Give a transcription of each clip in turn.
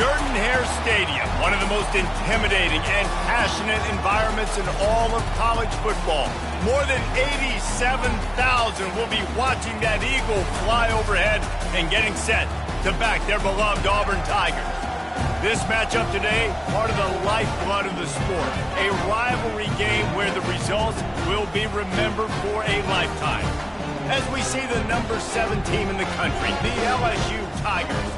Jordan-Hare Stadium, one of the most intimidating and passionate environments in all of college football. More than 87,000 will be watching that eagle fly overhead and getting set to back their beloved Auburn Tigers. This matchup today, part of the lifeblood of the sport, a rivalry game where the results will be remembered for a lifetime. As we see the number 7 team in the country, the LSU Tigers,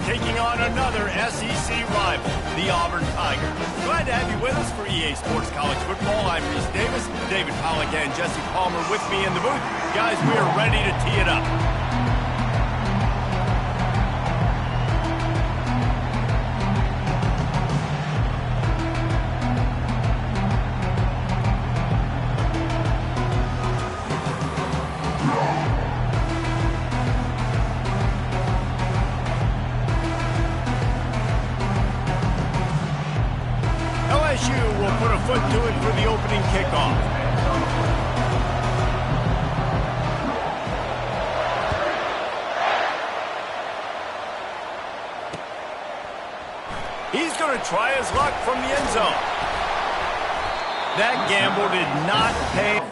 taking on another SEC rival, the Auburn Tigers. Glad to have you with us for EA Sports College Football. I'm Reese Davis, David Pollack and Jesse Palmer with me in the booth. Guys, we are ready to tee it up. LSU will put a foot to it for the opening kickoff. He's going to try his luck from the end zone. That gamble did not pay.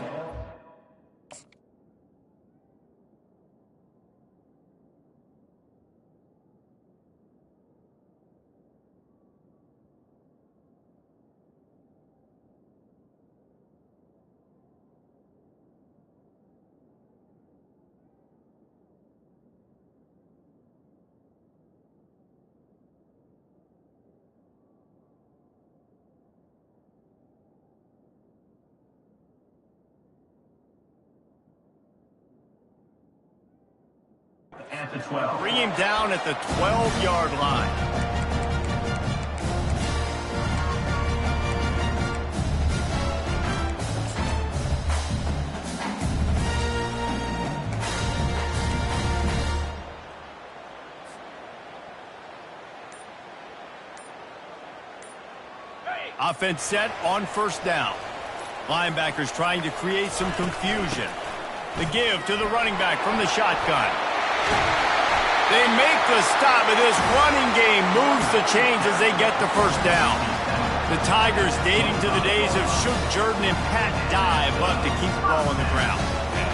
At the 12. Bring him down at the 12-yard line. Offense set on first down. Linebackers trying to create some confusion. The give to the running back from the shotgun. They make the stop, but this running game moves the chains as they get the first down. The Tigers, dating to the days of Shook Jordan and Pat Dye, love to keep the ball on the ground.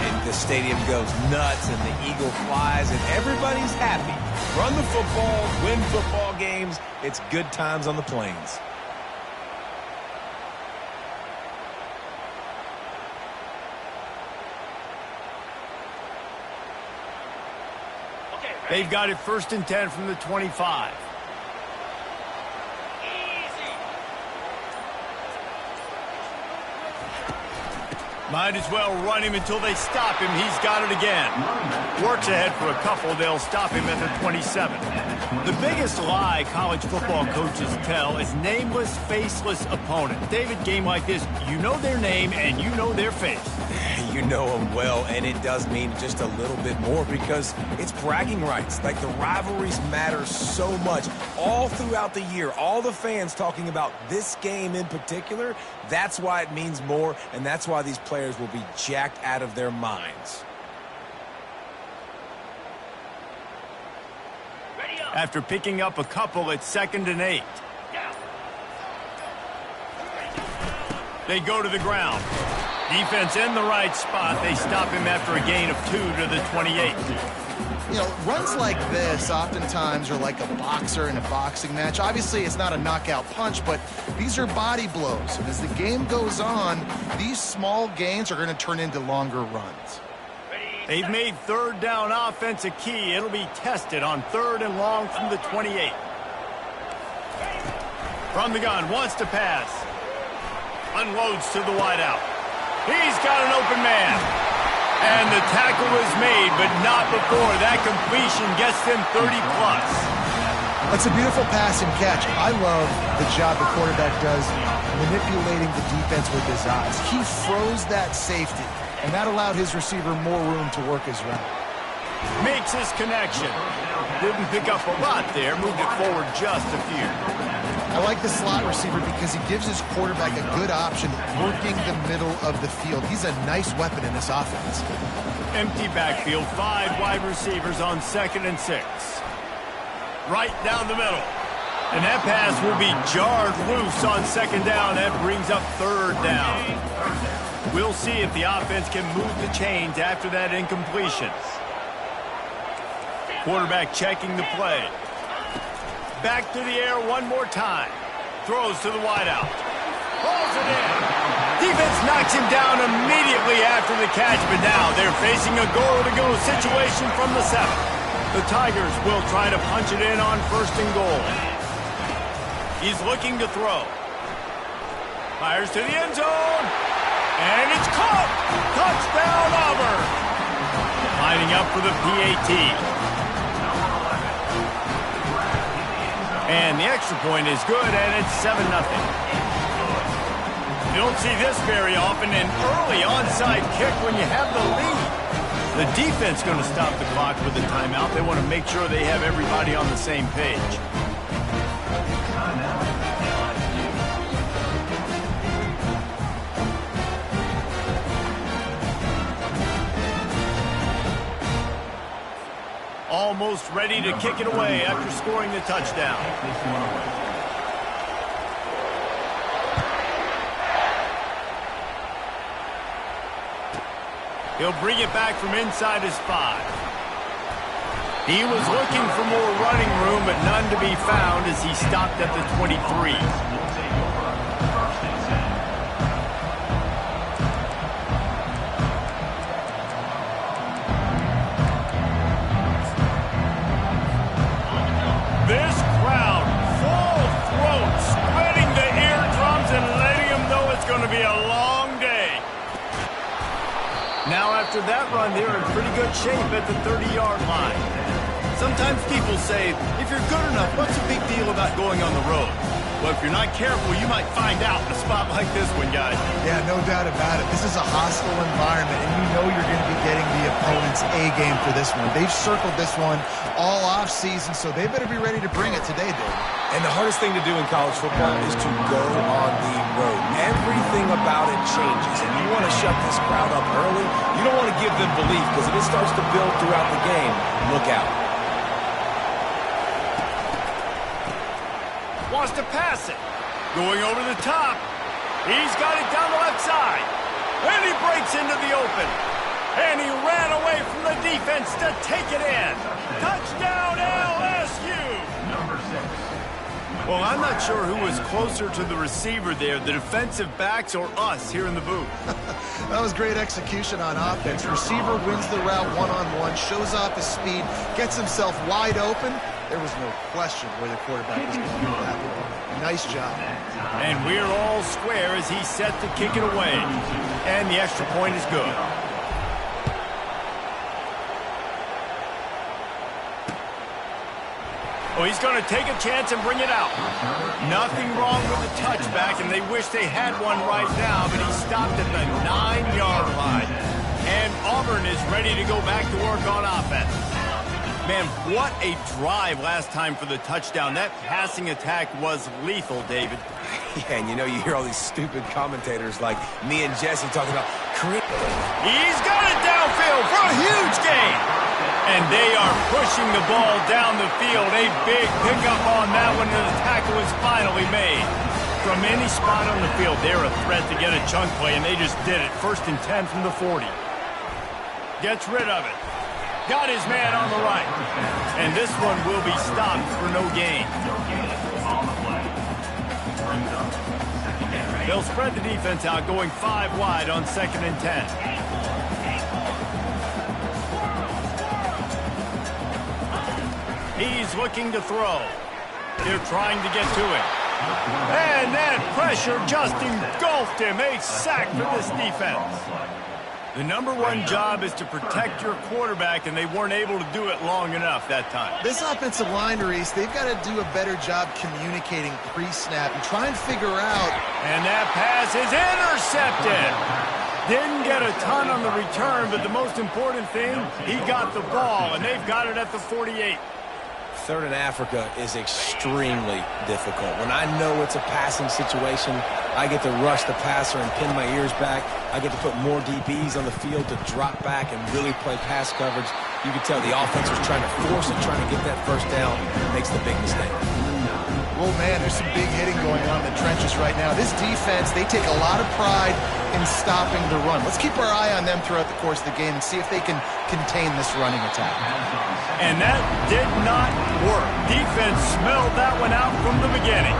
And the stadium goes nuts, and the eagle flies, and everybody's happy. Run the football, win football games. It's good times on the plains. They've got it 1st and 10 from the 25. Might as well run him until they stop him. He's got it again. Works ahead for a couple. They'll stop him at the 27. The biggest lie college football coaches tell is nameless, faceless opponent. David, game like this, you know their name and you know their face. You know them well, and it does mean just a little bit more because it's bragging rights. Like, the rivalries matter so much all throughout the year. All the fans talking about this game in particular, that's why it means more, and that's why these players will be jacked out of their minds. After picking up a couple, it's 2nd and 8. They go to the ground. Defense in the right spot. They stop him after a gain of 2 to the 28. You know, runs like this oftentimes are like a boxer in a boxing match. Obviously, it's not a knockout punch, but these are body blows. And as the game goes on, these small gains are going to turn into longer runs. They've made 3rd down offense a key. It'll be tested on 3rd and long from the 28. From the gun, wants to pass. Unloads to the wideout. He's got an open man. And the tackle is made, but not before. That completion gets them 30-plus. That's a beautiful pass and catch. I love the job the quarterback does manipulating the defense with his eyes. He froze that safety, and that allowed his receiver more room to work his route. Makes his connection. Didn't pick up a lot there. Moved it forward just a few. I like the slot receiver because he gives his quarterback a good option working the middle of the field. He's a nice weapon in this offense. Empty backfield, 5 wide receivers on 2nd and 6. Right down the middle. And that pass will be jarred loose on second down. That brings up third down. We'll see if the offense can move the chains after that incompletion. Quarterback checking the play. Back to the air one more time. Throws to the wideout. Pulls it in. Defense knocks him down immediately after the catch, but now they're facing a goal-to-go situation from the 7. The Tigers will try to punch it in on first and goal. He's looking to throw. Fires to the end zone. And it's caught. Touchdown, Auburn. Lining up for the PAT. And the extra point is good, and it's 7-0. You don't see this very often, an early onside kick when you have the lead. The defense going to stop the clock with the timeout. They want to make sure they have everybody on the same page. Almost ready to kick it away after scoring the touchdown. He'll bring it back from inside his 5. He was looking for more running room, but none to be found as he stopped at the 23. This crowd, full throat, spreading the eardrums and letting them know it's going to be a long day. Now after that run, they're in pretty good shape at the 30-yard line. Sometimes people say, if you're good enough, what's the big deal about going on the road? Well, if you're not careful, you might find out in a spot like this one, guys. Yeah, no doubt about it. This is a hostile environment, and you know you're going to be getting the opponent's A game for this one. They've circled this one all off-season, so they better be ready to bring it today, Dave. And the hardest thing to do in college football is to go on the road. Everything about it changes, and you want to shut this crowd up early. You don't want to give them belief, because if it starts to build throughout the game, look out. Wants to pass it. Going over the top. He's got it down the left side. And he breaks into the open. And he ran away from the defense to take it in. Touchdown, LSU! Number 6. Well, I'm not sure who was closer to the receiver there, the defensive backs or us here in the booth. That was great execution on offense. Receiver wins the route one-on-one, shows off his speed, gets himself wide open. There was no question where the quarterback was going with that ball. Nice job. And we're all square as he's set to kick it away. And the extra point is good. Oh, he's going to take a chance and bring it out. Nothing wrong with the touchback, and they wish they had one right now, but he stopped at the 9-yard line. And Auburn is ready to go back to work on offense. Man, what a drive last time for the touchdown. That passing attack was lethal, David. Yeah, and you know, you hear all these stupid commentators like me and Jesse talking about He's got it downfield for a huge gain. And they are pushing the ball down the field. A big pickup on that one, and the tackle is finally made. From any spot on the field, they're a threat to get a chunk play, and they just did it. 1st and 10 from the 40. Gets rid of it. Got his man on the right. And this one will be stopped for no gain. They'll spread the defense out, going 5 wide on 2nd and 10. He's looking to throw. They're trying to get to him. And that pressure just engulfed him. A sack for this defense. The number one job is to protect your quarterback, and they weren't able to do it long enough that time. This offensive line, Reese, they've got to do a better job communicating pre-snap and try and figure out. And that pass is intercepted. Didn't get a ton on the return, but the most important thing, he got the ball, and they've got it at the 48. Third in Africa is extremely difficult. When I know it's a passing situation, I get to rush the passer and pin my ears back. I get to put more DBs on the field to drop back and really play pass coverage. You can tell the offense was trying to force it, trying to get that first down. Makes the big mistake. Oh, man, there's some big hitting going on in the trenches right now. This defense, they take a lot of pride in stopping the run. Let's keep our eye on them throughout the course of the game and see if they can contain this running attack. And that did not work. Defense smelled that one out from the beginning.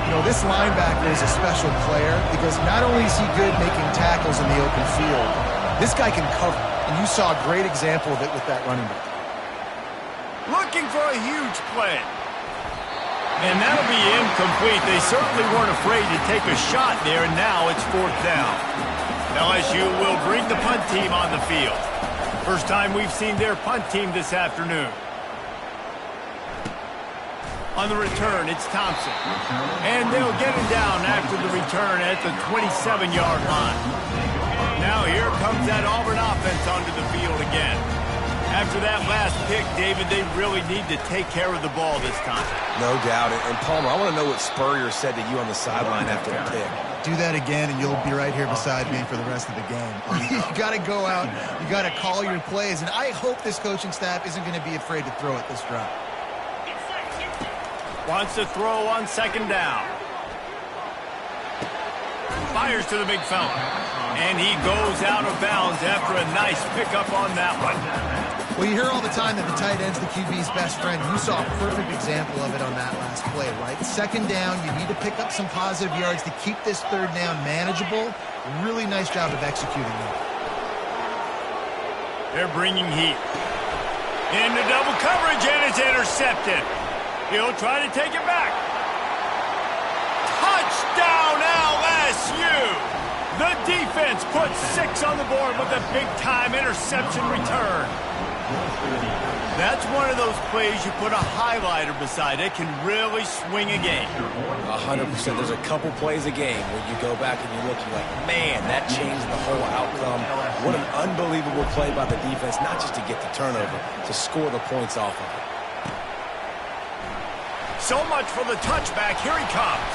You know, this linebacker is a special player because not only is he good making tackles in the open field, this guy can cover. And you saw a great example of it with that running back. Looking for a huge play. And that'll be incomplete. They certainly weren't afraid to take a shot there, and now it's 4th down. LSU will bring the punt team on the field. First time we've seen their punt team this afternoon. On the return, it's Thompson. And they'll get him down after the return at the 27-yard line. Now here comes that Auburn offense onto the field again. After that last pick, David, they really need to take care of the ball this time. No doubt. And Palmer, I want to know what Spurrier said to you on the sideline after the pick. Do that again, and you'll be right here beside me for the rest of the game. You got to go out. You got to call your plays. And I hope this coaching staff isn't going to be afraid to throw it this drive. Wants to throw on 2nd down. Fires to the big fella. And he goes out of bounds after a nice pickup on that one. Well, you hear all the time that the tight end's the QB's best friend. You saw a perfect example of it on that last play, right? 2nd down, you need to pick up some positive yards to keep this 3rd down manageable. Really nice job of executing that. They're bringing heat. Into double coverage, and it's intercepted. He'll try to take it back. Touchdown, LSU! The defense puts 6 on the board with a big-time interception return. That's one of those plays you put a highlighter beside. It can really swing a game. 100%. There's a couple plays a game where you go back and you look, you're like, man, that changed the whole outcome. What an unbelievable play by the defense, not just to get the turnover, to score the points off of it. So much for the touchback. Here he comes.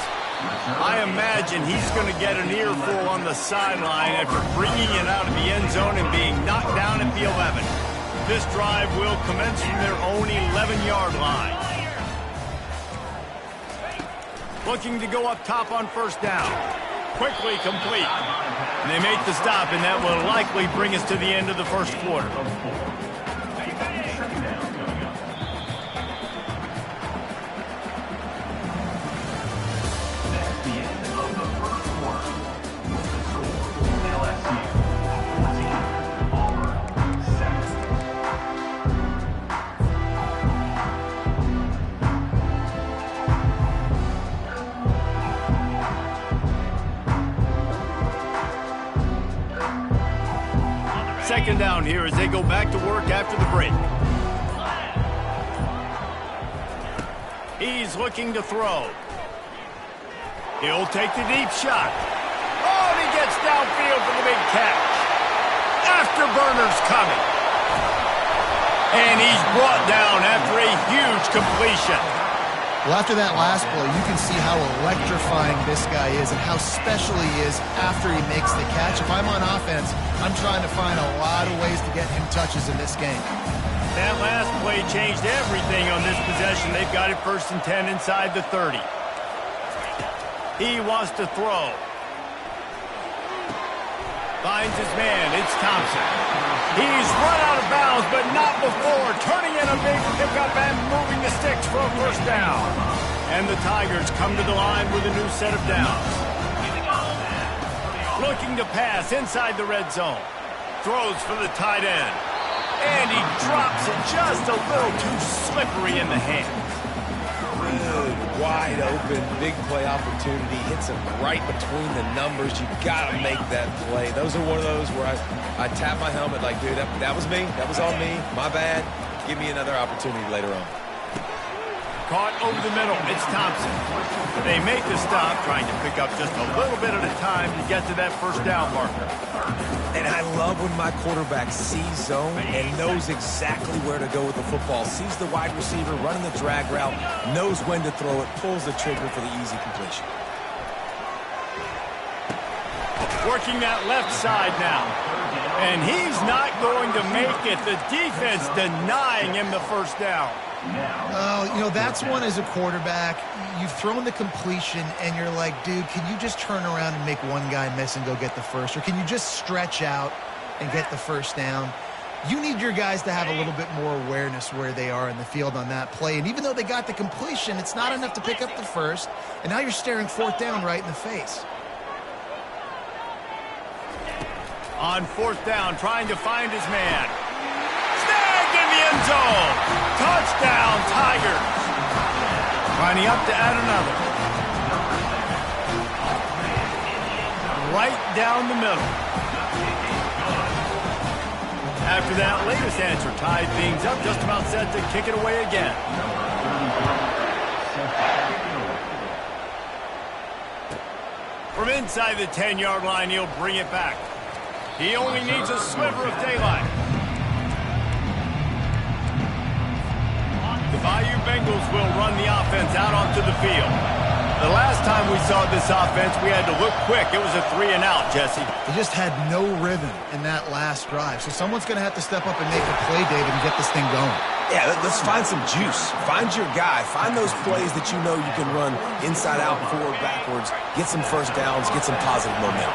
I imagine he's going to get an earful on the sideline after bringing it out of the end zone and being knocked down at the 11. This drive will commence from their own 11-yard line. Looking to go up top on 1st down. Quickly complete. And they make the stop, and that will likely bring us to the end of the 1st quarter. Second down here as they go back to work after the break. He's looking to throw. He'll take the deep shot. Oh, and he gets downfield for the big catch. Afterburner's coming. And he's brought down after a huge completion. Well, after that last play, you can see how electrifying this guy is and how special he is after he makes the catch. If I'm on offense, I'm trying to find a lot of ways to get him touches in this game. That last play changed everything on this possession. They've got it 1st and 10 inside the 30. He wants to throw. Finds his man. It's Thompson. He's run out of bounds, but not before. Turning in a big pickup and moving the sticks for a 1st down. And the Tigers come to the line with a new set of downs. Looking to pass inside the red zone. Throws for the tight end. And he drops it just a little too slippery in the hands. Good, wide open, big play opportunity. Hits him right between the numbers. You got to make that play. Those are one of those where I tap my helmet like, dude, that was me. That was on me. My bad. Give me another opportunity later on. Caught over the middle. It's Thompson. They make the stop, trying to pick up just a little bit at a time to get to that 1st down marker. And I love when my quarterback sees zone and knows exactly where to go with the football. Sees the wide receiver running the drag route, knows when to throw it, pulls the trigger for the easy completion. Working that left side now. And he's not going to make it. The defense denying him the 1st down. Now, you know, that's one as a quarterback. You've thrown the completion, and you're like, dude, can you just turn around and make one guy miss and go get the first? Or can you just stretch out and get the first down? You need your guys to have a little bit more awareness where they are in the field on that play. And even though they got the completion, it's not enough to pick up the first. And now you're staring fourth down right in the face. On fourth down, trying to find his man. Snagged in the end zone. Touchdown, Tigers. Lining up to add another. Right down the middle. After that latest answer tied things up, just about set to kick it away again. From inside the 10-yard line, he'll bring it back. He only needs a sliver of daylight. The Bayou Bengals will run the offense out onto the field. The last time we saw this offense, we had to look quick. It was a 3-and-out, Jesse. They just had no rhythm in that last drive. So someone's going to have to step up and make a play, David, and get this thing going. Yeah, let's find some juice. Find your guy. Find those plays that you know you can run inside out, forward, backwards. Get some first downs. Get some positive momentum.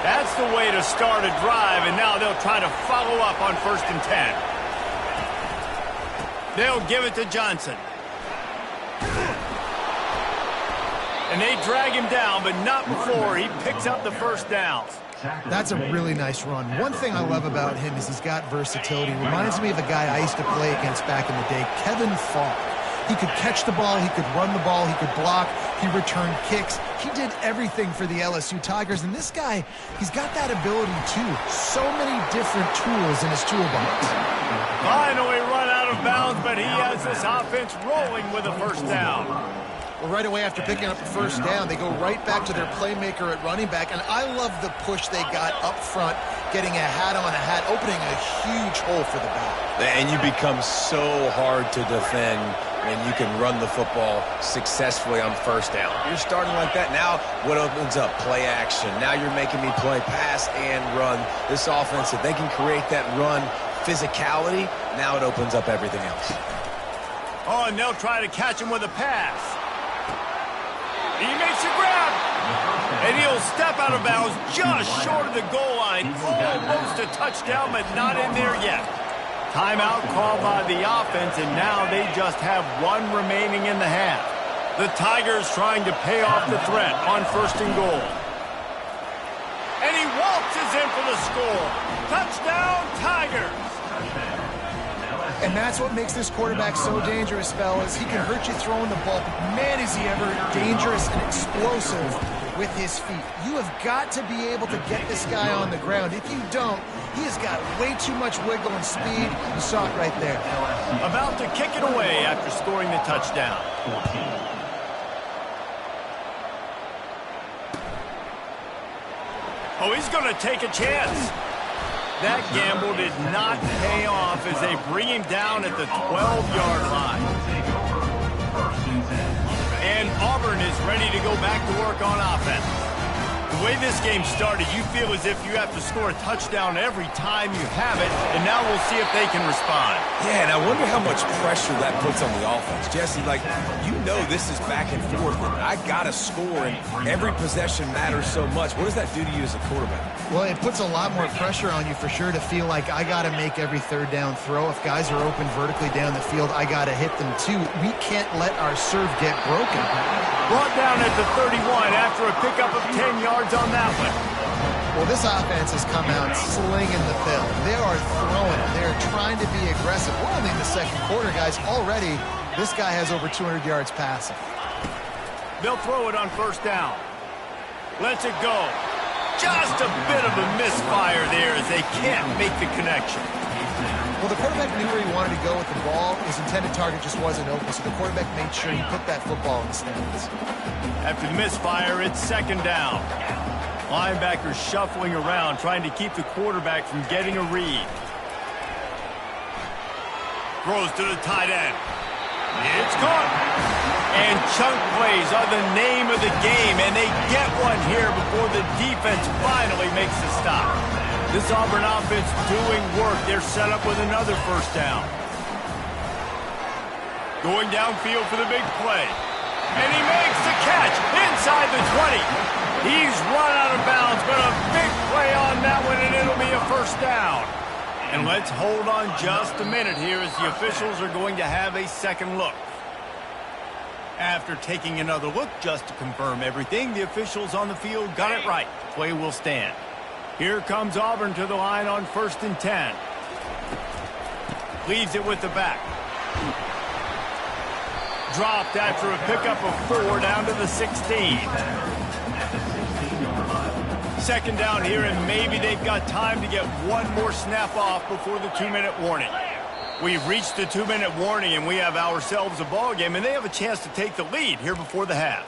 That's the way to start a drive, and now they'll try to follow up on 1st and 10. They'll give it to Johnson. And they drag him down, but not before he picks up the first down. That's a really nice run. One thing I love about him is he's got versatility. Reminds me of a guy I used to play against back in the day, Kevin Falk. He could catch the ball, he could run the ball, he could block, he returned kicks. He did everything for the LSU Tigers, and this guy, he's got that ability too. So many different tools in his toolbox. Finally run out of bounds, but he has this offense rolling with a first down. Well, right away after picking up the first down, they go right back to their playmaker at running back, and I love the push they got up front, getting a hat on a hat, opening a huge hole for the back. And you become so hard to defend when you can run the football successfully on first down. You're starting like that. Now what opens up? Play action. Now you're making me play pass and run. This offense, if they can create that run physicality, now it opens up everything else. Oh, and they'll try to catch him with a pass. He makes a grab. And he'll step out of bounds just short of the goal line. Almost a touchdown, but not in there yet. Timeout called by the offense, and now they just have one remaining in the half. The Tigers trying to pay off the threat on 1st and goal. And he waltzes in for the score. Touchdown, Tigers. And that's what makes this quarterback so dangerous, fellas. He can hurt you throwing the ball, but man, is he ever dangerous and explosive with his feet. You have got to be able to get this guy on the ground. If you don't, he has got way too much wiggle and speed. You saw it right there. About to kick it away after scoring the touchdown. Oh, he's going to take a chance. That gamble did not pay off as they bring him down at the 12-yard line. And Auburn is ready to go back to work on offense. The way this game started, you feel as if you have to score a touchdown every time you have it, and now we'll see if they can respond. Yeah, and I wonder how much pressure that puts on the offense. Jesse, like, you know this is back and forth, and I got to score, and every possession matters so much. What does that do to you as a quarterback? Well, it puts a lot more pressure on you for sure to feel like I got to make every third down throw. If guys are open vertically down the field, I got to hit them too. We can't let our serve get broken. Brought down at the 31 after a pickup of 10 yards on that one. Well, this offense has come out slinging the pill. They are throwing it. They're trying to be aggressive. We're only in the second quarter, guys. Already, this guy has over 200 yards passing. They'll throw it on 1st down. Lets it go. Just a bit of a misfire there as they can't make the connection. Well, the quarterback knew where he wanted to go with the ball. His intended target just wasn't open, so the quarterback made sure he put that football in the stands. After the misfire, it's 2nd down. Linebackers shuffling around, trying to keep the quarterback from getting a read. Throws to the tight end. It's caught. And chunk plays are the name of the game, and they get one here before the defense finally makes the stop. This Auburn offense doing work. They're set up with another 1st down. Going downfield for the big play. And he makes the catch inside the 20. He's run out of bounds, but a big play on that one, and it'll be a first down. And let's hold on just a minute here as the officials are going to have a second look. After taking another look just to confirm everything, the officials on the field got it right. The play will stand. Here comes Auburn to the line on 1st and 10. Leaves it with the back. Dropped after a pickup of 4 down to the 16. Second down here, and maybe they've got time to get one more snap off before the 2-minute warning. We've reached the 2-minute warning, and we have ourselves a ball game, and they have a chance to take the lead here before the half.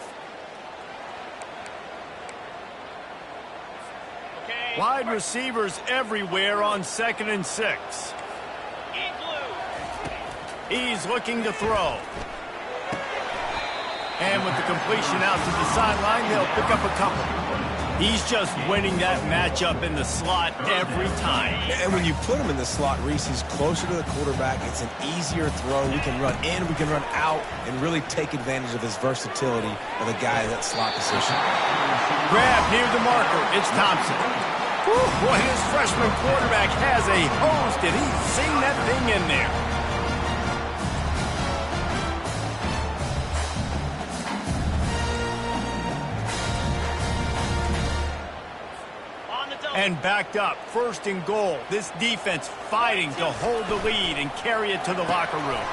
Wide receivers everywhere on 2nd and 6. He's looking to throw. And with the completion out to the sideline, they'll pick up a couple. He's just winning that matchup in the slot every time. And when you put him in the slot, Reese, he's closer to the quarterback. It's an easier throw. We can run in, we can run out, and really take advantage of his versatility of the guy in that slot position. Grab near the marker. It's Thompson. Whew, boy, his freshman quarterback has a host, and he's seen that thing in there. And backed up, 1st and goal. This defense fighting to hold the lead and carry it to the locker room.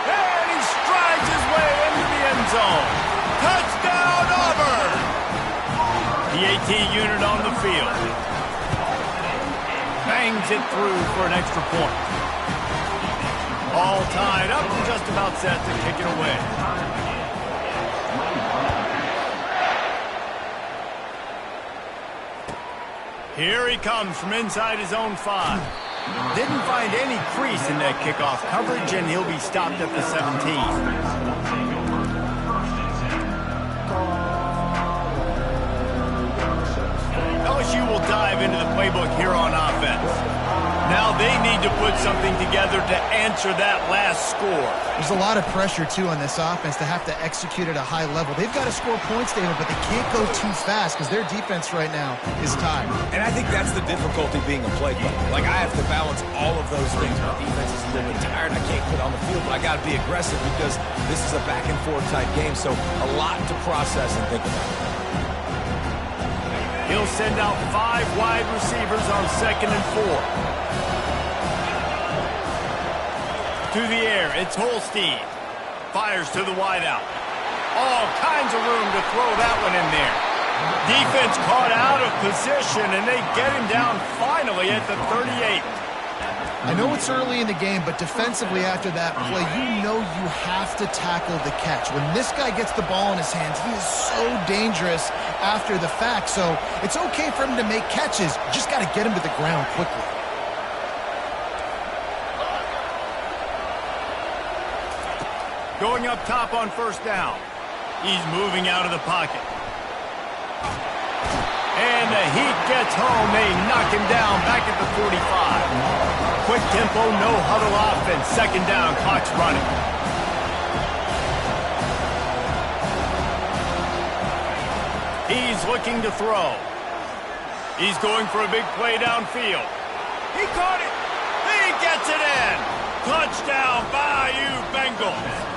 And he strides his way into the end zone. Touchdown, Auburn! The AT unit on the field. Bangs it through for an extra point. All tied up and just about set to kick it away. Here he comes from inside his own 5. Didn't find any crease in that kickoff coverage, and he'll be stopped at the 17. LSU will dive into the playbook here on offense. Now they need to put something together to answer that last score. There's a lot of pressure, too, on this offense to have to execute at a high level. They've got to score points, David, but they can't go too fast because their defense right now is tired. And I think that's the difficulty being a play caller. Like, I have to balance all of those things. My defense is a little bit tired. I can't put on the field, but I got to be aggressive because this is a back-and-forth type game, so a lot to process and think about. He'll send out 5 wide receivers on 2nd and 4. To the air, it's Holstein. Fires to the wideout. All kinds of room to throw that one in there. Defense caught out of position, and they get him down finally at the 38. I know it's early in the game, but defensively after that play, you know you have to tackle the catch. When this guy gets the ball in his hands, he is so dangerous after the fact. So it's okay for him to make catches. You just got to get him to the ground quickly. Going up top on 1st down. He's moving out of the pocket. And the heat gets home. They knock him down back at the 45. Quick tempo, no huddle offense. 2nd down, clock's running. He's looking to throw. He's going for a big play downfield. He caught it. He gets it in. Touchdown, Bayou Bengals.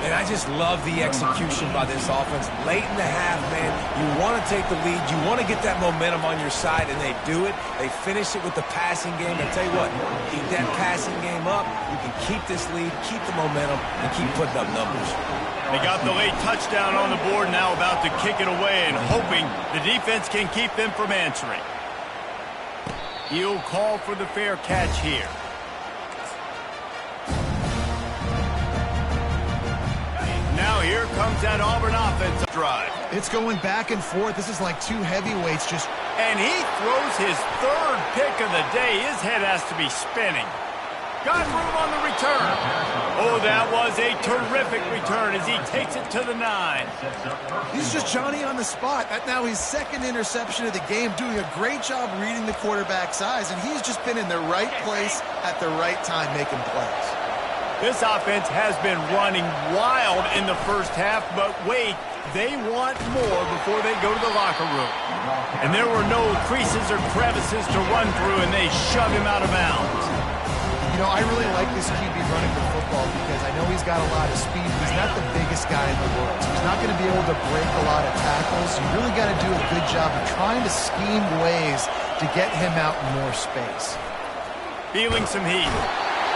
And I just love the execution by this offense. Late in the half, man, you want to take the lead. You want to get that momentum on your side, and they do it. They finish it with the passing game. I tell you what, keep that passing game up. You can keep this lead, keep the momentum, and keep putting up numbers. They got the late touchdown on the board, now about to kick it away and hoping the defense can keep them from answering. He'll call for the fair catch here. Now here comes that Auburn offensive drive. It's going back and forth. This is like 2 heavyweights just... And he throws his 3rd pick of the day. His head has to be spinning. Got room on the return. Oh, that was a terrific return as he takes it to the 9. He's just Johnny on the spot. Now his 2nd interception of the game, doing a great job reading the quarterback's eyes, and he's just been in the right place at the right time making plays. This offense has been running wild in the first half, but wait, they want more before they go to the locker room. And there were no creases or crevices to run through, and they shove him out of bounds. You know, I really like this QB running the football because I know he's got a lot of speed. He's not the biggest guy in the world. So he's not going to be able to break a lot of tackles. You really got to do a good job of trying to scheme ways to get him out in more space. Feeling some heat.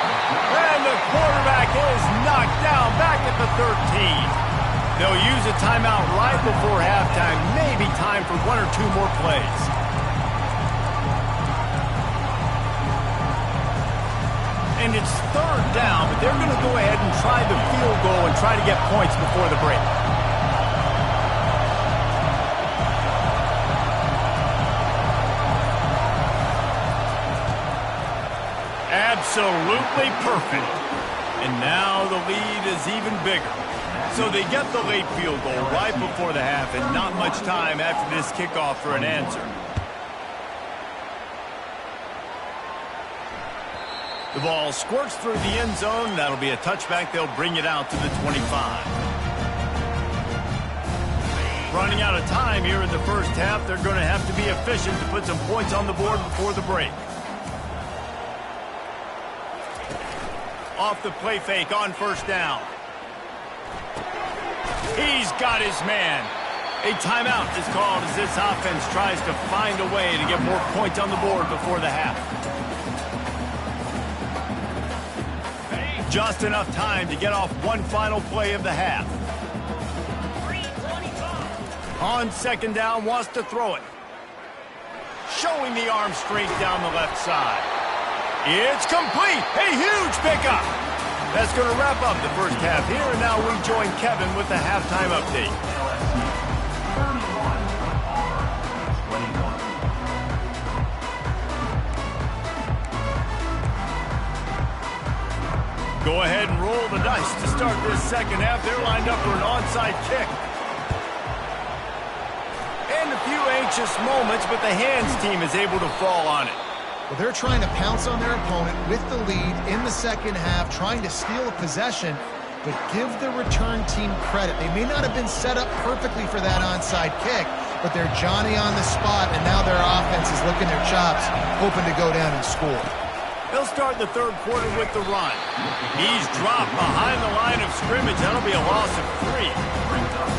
And the quarterback is knocked down back at the 13. They'll use a timeout right before halftime. Maybe time for one or two more plays. And it's third down, but they're going to go ahead and try the field goal and try to get points before the break. Absolutely perfect. And now the lead is even bigger. So they get the late field goal right before the half, and not much time after this kickoff for an answer. The ball squirts through the end zone. That'll be a touchback. They'll bring it out to the 25. Running out of time here in the first half. They're going to have to be efficient to put some points on the board before the break. Off the play fake on first down. He's got his man. A timeout is called as this offense tries to find a way to get more points on the board before the half. Just enough time to get off one final play of the half. On second down, wants to throw it. Showing the arm strength down the left side. It's complete. A huge pickup. That's going to wrap up the first half here, and now we join Kevin with the halftime update. Go ahead and roll the dice to start this second half. They're lined up for an onside kick. And a few anxious moments, but the hands team is able to fall on it. Well, they're trying to pounce on their opponent with the lead in the second half, trying to steal a possession, but give the return team credit. They may not have been set up perfectly for that onside kick, but they're Johnny on the spot, and now their offense is licking their chops, hoping to go down and score. They'll start the third quarter with the run. He's dropped behind the line of scrimmage. That'll be a loss of 3.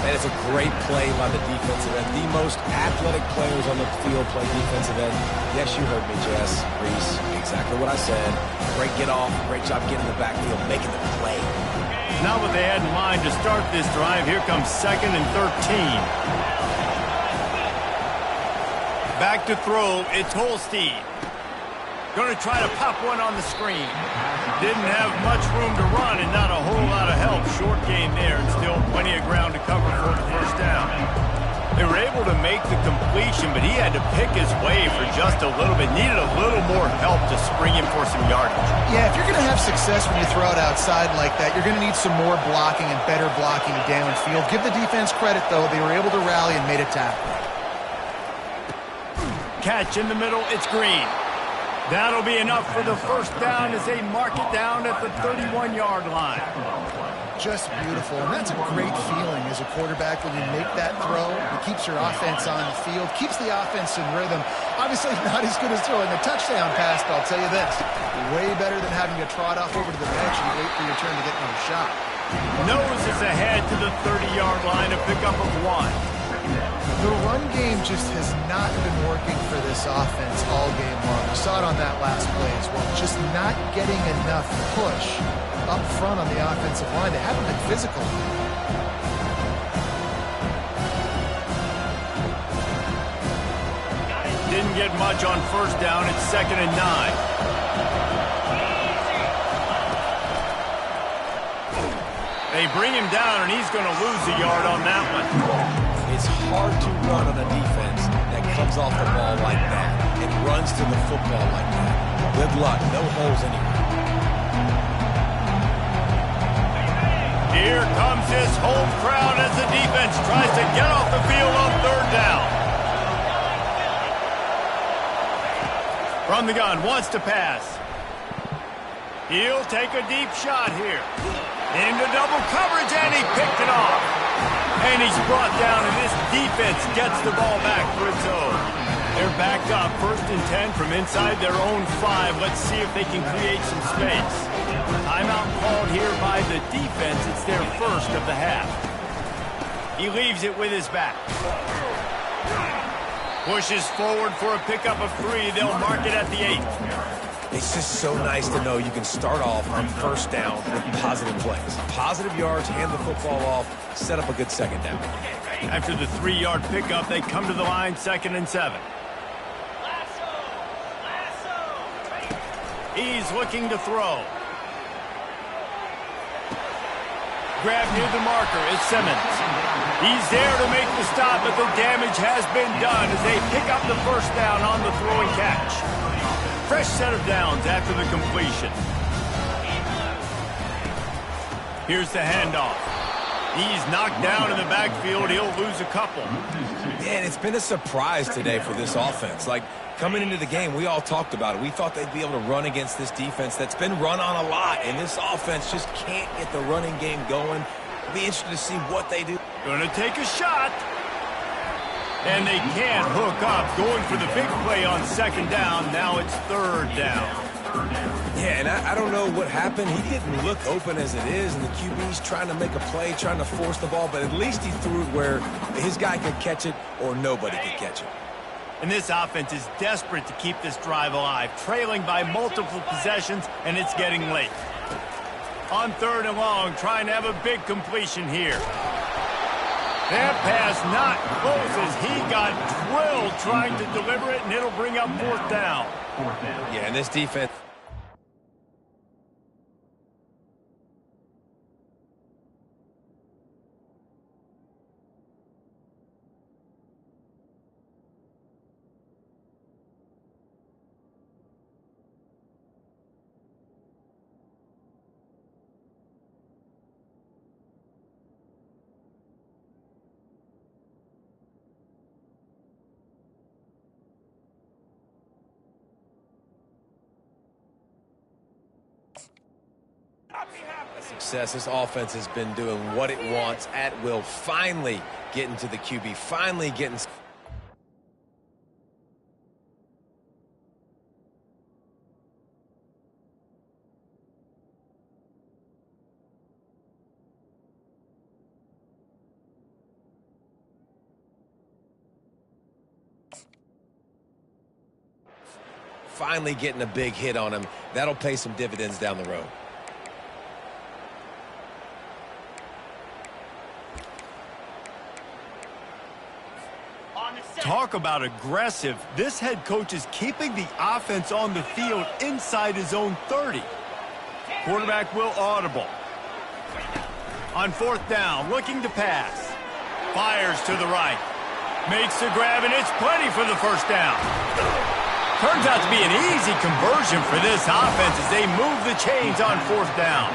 That is a great play by the defensive end. The most athletic players on the field play defensive end. Yes, you heard me, Jess, Reese. Exactly what I said. Great get off. Great job getting in the backfield, making the play. Not what they had in mind to start this drive. Here comes 2nd and 13. Back to throw. It's Holstein. Going to try to pop one on the screen. Didn't have much room to run and not a whole lot of help. Short gain there and still plenty of ground to cover for the first down. They were able to make the completion, but he had to pick his way for just a little bit. Needed a little more help to spring him for some yardage. Yeah, if you're going to have success when you throw it outside like that, you're going to need some more blocking and better blocking downfield. Give the defense credit, though. They were able to rally and made a tackle. Catch in the middle. It's Green. That'll be enough for the first down as they mark it down at the 31-yard line. Just beautiful, and that's a great feeling as a quarterback when you make that throw. It keeps your offense on the field, keeps the offense in rhythm. Obviously not as good as throwing a touchdown pass, but I'll tell you this, way better than having to trot off over to the bench and wait for your turn to get another shot. Noses ahead to the 30-yard line, a pickup of 1. The run game just has not been working for this offense all game long. We saw it on that last play as well. Just not getting enough push up front on the offensive line. They haven't been physical. Didn't get much on first down. It's 2nd and 9. They bring him down, and he's going to lose a yard on that one. It's hard to run on a defense that comes off the ball like that and runs to the football like that. Good luck. No holes anywhere. Here comes his home crowd as the defense tries to get off the field on third down. From the gun, wants to pass. He'll take a deep shot here. Into double coverage, and he picked it off. And he's brought down, and this defense gets the ball back for its own. They're backed up, 1st and 10 from inside their own 5. Let's see if they can create some space. Timeout called here by the defense. It's their first of the half. He leaves it with his back. Pushes forward for a pickup of 3. They'll mark it at the 8. It's just so nice to know you can start off on 1st down with positive plays. Positive yards, hand the football off, set up a good 2nd down. After the 3-yard pickup, they come to the line, 2nd and 7. He's looking to throw. Grab near the marker is Simmons. He's there to make the stop, but the damage has been done as they pick up the 1st down on the throw and catch. Fresh set of downs after the completion. Here's the handoff. He's knocked down in the backfield. He'll lose a couple. Yeah, and it's been a surprise today for this offense. Like, coming into the game, we all talked about it. We thought they'd be able to run against this defense that's been run on a lot, and this offense just can't get the running game going. It'll be interesting to see what they do. Gonna take a shot. And they can't hook up. Going for the big play on 2nd down. Now it's 3rd down. Yeah, and I don't know what happened. He didn't look open as it is, and the QB's trying to make a play, trying to force the ball, but at least he threw it where his guy could catch it or nobody could catch it. And this offense is desperate to keep this drive alive, trailing by multiple possessions, and it's getting late. On 3rd and long, trying to have a big completion here. That pass not close as he got drilled trying to deliver it, and it'll bring up 4th down. Yeah, and this defense... Success. This offense has been doing what it wants at will. Finally getting to the QB. Finally getting... Finally getting a big hit on him. That'll pay some dividends down the road. Talk about aggressive. This head coach is keeping the offense on the field inside his own 30. Quarterback will audible. On 4th down, looking to pass. Fires to the right. Makes the grab, and it's plenty for the 1st down. Turns out to be an easy conversion for this offense as they move the chains on 4th down.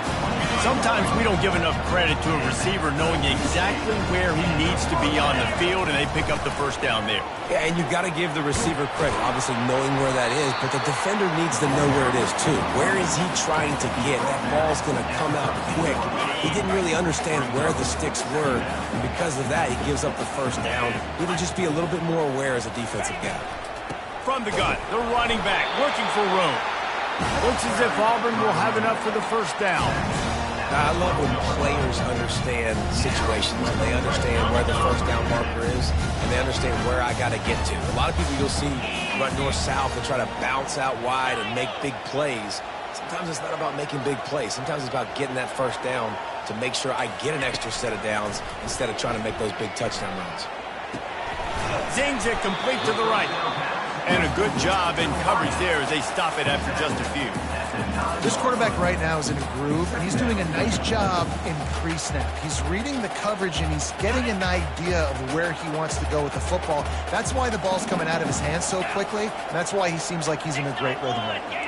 Sometimes we don't give enough credit to a receiver knowing exactly where he needs to be on the field, and they pick up the 1st down there. Yeah, and you've got to give the receiver credit, obviously knowing where that is, but the defender needs to know where it is too. Where is he trying to get? That ball's going to come out quick. He didn't really understand where the sticks were, and because of that, he gives up the 1st down. We need to just be a little bit more aware as a defensive guy. From the gun, the running back looking for room. Looks as if Auburn will have enough for the 1st down. I love when players understand situations and they understand where the 1st down marker is and they understand where I got to get to. A lot of people you'll see run north-south and try to bounce out wide and make big plays. Sometimes it's not about making big plays. Sometimes it's about getting that 1st down to make sure I get an extra set of downs instead of trying to make those big touchdown runs. Zings it complete to the right. And a good job in coverage there as they stop it after just a few. This quarterback right now is in a groove, and he's doing a nice job in pre-snap. He's reading the coverage, and he's getting an idea of where he wants to go with the football. That's why the ball's coming out of his hands so quickly, and that's why he seems like he's in a great rhythm right now.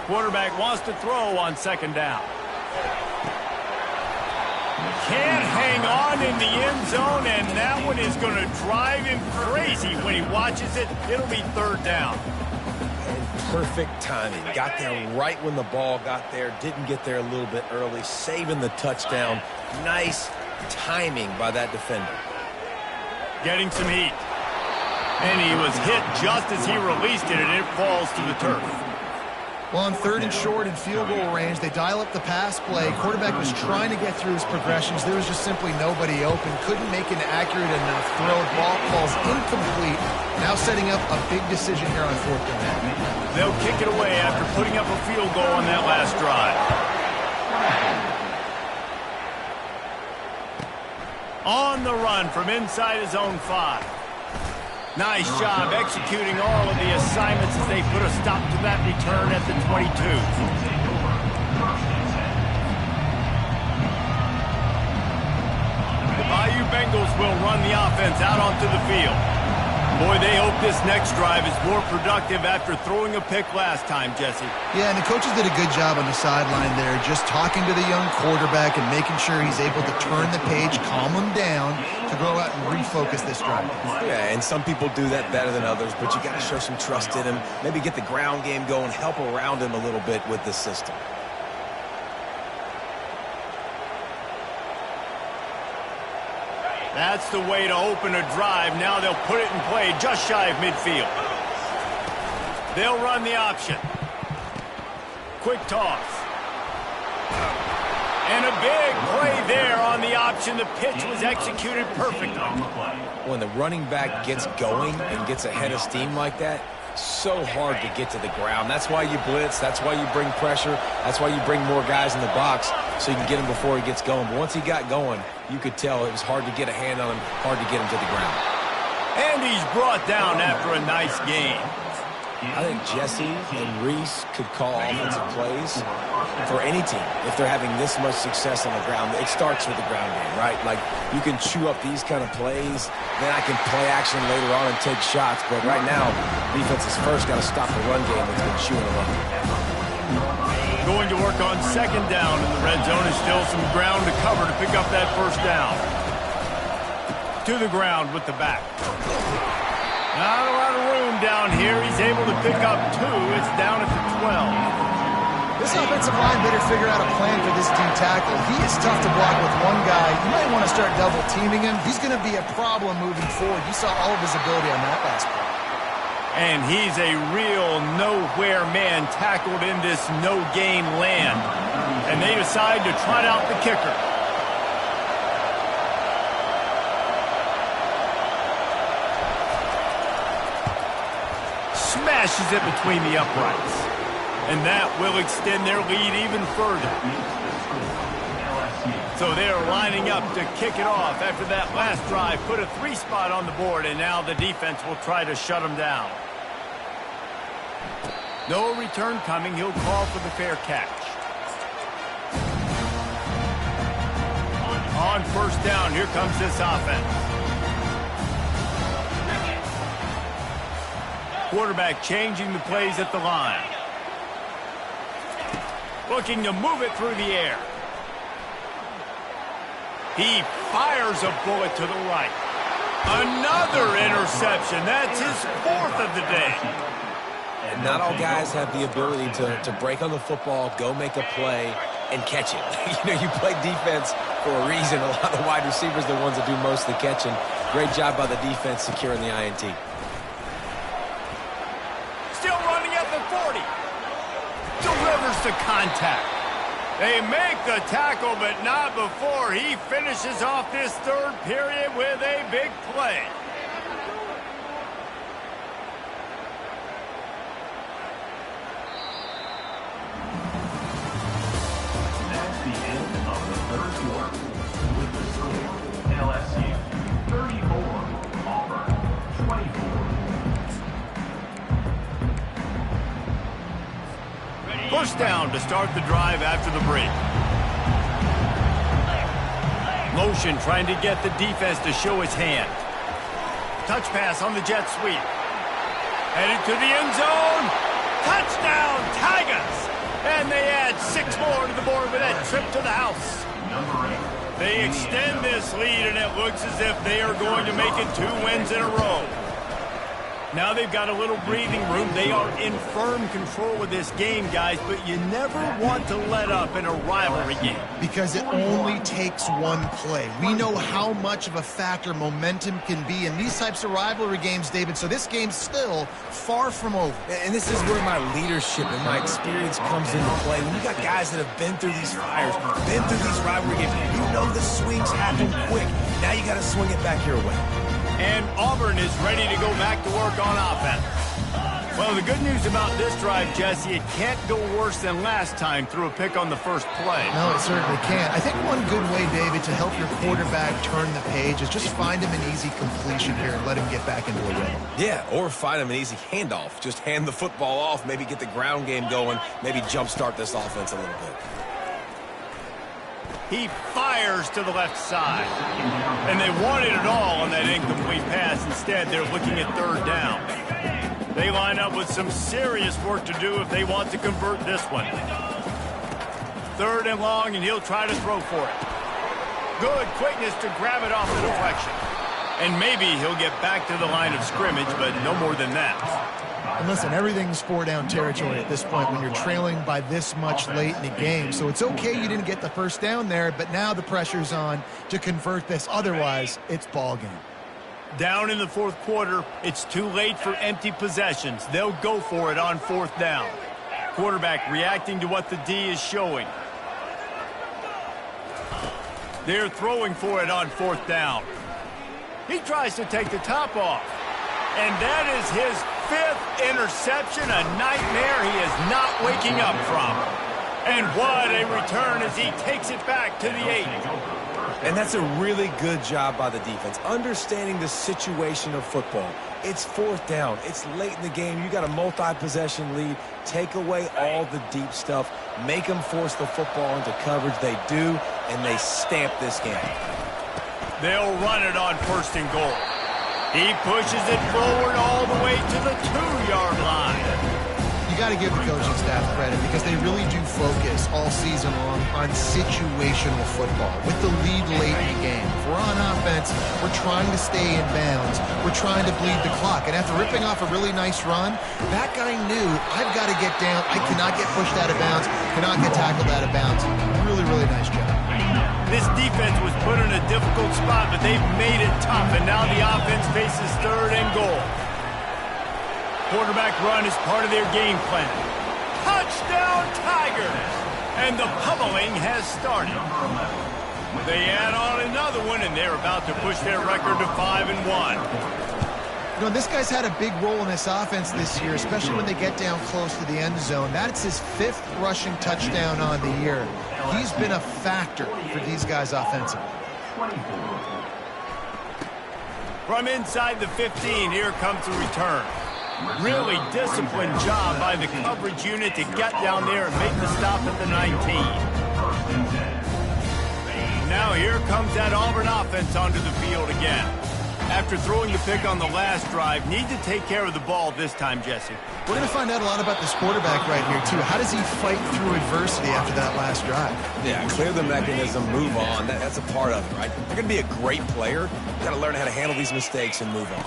Quarterback wants to throw on 2nd down. Can't hang on in the end zone, and that one is going to drive him crazy when he watches it. It'll be third down. Perfect timing. Got there right when the ball got there. Didn't get there a little bit early. Saving the touchdown. Nice timing by that defender. Getting some heat. And he was hit just as he released it, and it falls to the turf. Well, on 3rd and short in field goal range, they dial up the pass play. Quarterback was trying to get through his progressions. There was just simply nobody open. Couldn't make an accurate enough throw. Ball falls incomplete. Now setting up a big decision here on 4th down. They'll kick it away after putting up a field goal on that last drive. On the run from inside his own 5. Nice job executing all of the assignments as they put a stop to that return at the 22. The Bayou Bengals will run the offense out onto the field. Boy, they hope this next drive is more productive after throwing a pick last time, Jesse. Yeah, and the coaches did a good job on the sideline there, just talking to the young quarterback and making sure he's able to turn the page, calm him down, to go out and refocus this drive. Yeah, and some people do that better than others, but you got to show some trust in him. Maybe get the ground game going, help around him a little bit with this system. That's the way to open a drive. Now they'll put it in play just shy of midfield. They'll run the option. Quick toss. And a big play there on the option. The pitch was executed perfectly. When the running back gets going and gets ahead of steam like that, so hard to get to the ground. That's why you blitz. That's why you bring pressure. That's why you bring more guys in the box so you can get him before he gets going. But once he got going, you could tell it was hard to get a hand on him, hard to get him to the ground. And he's brought down after a nice gain. I think Jesse and Reese could call offensive plays for any team if they're having this much success on the ground. It starts with the ground game, right? Like, you can chew up these kind of plays, then I can play action later on and take shots. But right now, defense has first got to stop the run game that's been chewing them up. Going to work on 2nd down in the red zone. Is still some ground to cover to pick up that 1st down. To the ground with the back. Not a lot of room down here. He's able to pick up 2. It's down at the 12. This offensive line better figure out a plan for this D tackle. He is tough to block with one guy. You might want to start double teaming him. He's going to be a problem moving forward. You saw all of his ability on that last play. And he's a real nowhere man tackled in this no-gain land. And they decide to trot out the kicker. Smashes it between the uprights. And that will extend their lead even further. So they're lining up to kick it off after that last drive. Put a 3 spot on the board, and now the defense will try to shut them down. No return coming. He'll call for the fair catch. On 1st down, here comes this offense. Quarterback changing the plays at the line. Looking to move it through the air. He fires a bullet to the right. Another interception. That's his 4th of the day. And not all guys have the ability to break on the football, go make a play, and catch it. You play defense for a reason. A lot of the wide receivers are the ones that do most of the catching. Great job by the defense securing the INT. Still running at the 40. Delivers the contact. They make the tackle, but not before he finishes off this 3rd period with a big play. That's the end of the 3rd quarter. With the score, LSU 34, Auburn 24. 1st down to start the drive after the break. Motion trying to get the defense to show his hand. Touch pass on the jet sweep. Headed to the end zone. Touchdown, Tigers! And they add 6 more to the board with that trip to the house. Number 8. They extend this lead, and it looks as if they are going to make it 2 wins in a row. Now they've got a little breathing room. They are in firm control of this game, guys, but you never want to let up in a rivalry game. Because it only takes one play. We know how much of a factor momentum can be in these types of rivalry games, David, so this game's still far from over. And this is where my leadership and my experience comes into play. When you got guys that have been through these fires, been through these rivalry games, you know the swings happen quick. Now you got to swing it back your way. And Auburn is ready to go back to work on offense. Well, the good news about this drive, Jesse, it can't go worse than last time through a pick on the first play. No, it certainly can't. I think one good way, David, to help your quarterback turn the page is just find him an easy completion here and let him get back into a rhythm. Yeah, or find him an easy handoff. Just hand the football off, maybe get the ground game going, maybe jumpstart this offense a little bit. He fires to the left side. And they wanted it all on that incomplete pass. Instead, they're looking at third down. They line up with some serious work to do if they want to convert this one. 3rd and long, and he'll try to throw for it. Good quickness to grab it off the deflection. And maybe he'll get back to the line of scrimmage, but no more than that. And listen, everything's 4-down territory at this point when you're trailing by this much late in the game. So it's okay you didn't get the first down there, but now the pressure's on to convert this. Otherwise, it's ball game. Down in the 4th quarter, it's too late for empty possessions. They'll go for it on 4th down. Quarterback reacting to what the D is showing. They're throwing for it on 4th down. He tries to take the top off. And that is his 5th interception, a nightmare he is not waking up from. And what a return as he takes it back to the 8. And that's a really good job by the defense, understanding the situation of football. It's 4th down. It's late in the game. You got a multi-possession lead. Take away all the deep stuff. Make them force the football into coverage. They do, and they stamp this game. They'll run it on 1st and goal. He pushes it forward all the way to the 2-yard line. You got to give the coaching staff credit because they really do focus all season long on situational football with the lead late in the game. If we're on offense, we're trying to stay in bounds. We're trying to bleed the clock. And after ripping off a really nice run, that guy knew, I've got to get down. I cannot get pushed out of bounds, cannot get tackled out of bounds. Really, really nice job. This defense was put in a difficult spot, but they've made it tough, and now the offense faces 3rd and goal. Quarterback run is part of their game plan. Touchdown, Tigers! And the pummeling has started. They add on another one, and they're about to push their record to 5-1. You know, this guy's had a big role in this offense this year, especially when they get down close to the end zone. That's his 5th rushing touchdown on the year. He's been a factor for these guys offensively. From inside the 15, here comes the return. Really disciplined job by the coverage unit to get down there and make the stop at the 19. Now here comes that Auburn offense onto the field again. After throwing the pick on the last drive, need to take care of the ball this time, Jesse. We're going to find out a lot about this quarterback right here, too. How does he fight through adversity after that last drive? Yeah, clear the mechanism, move on. That's a part of it, right? You're going to be a great player. You've got to learn how to handle these mistakes and move on.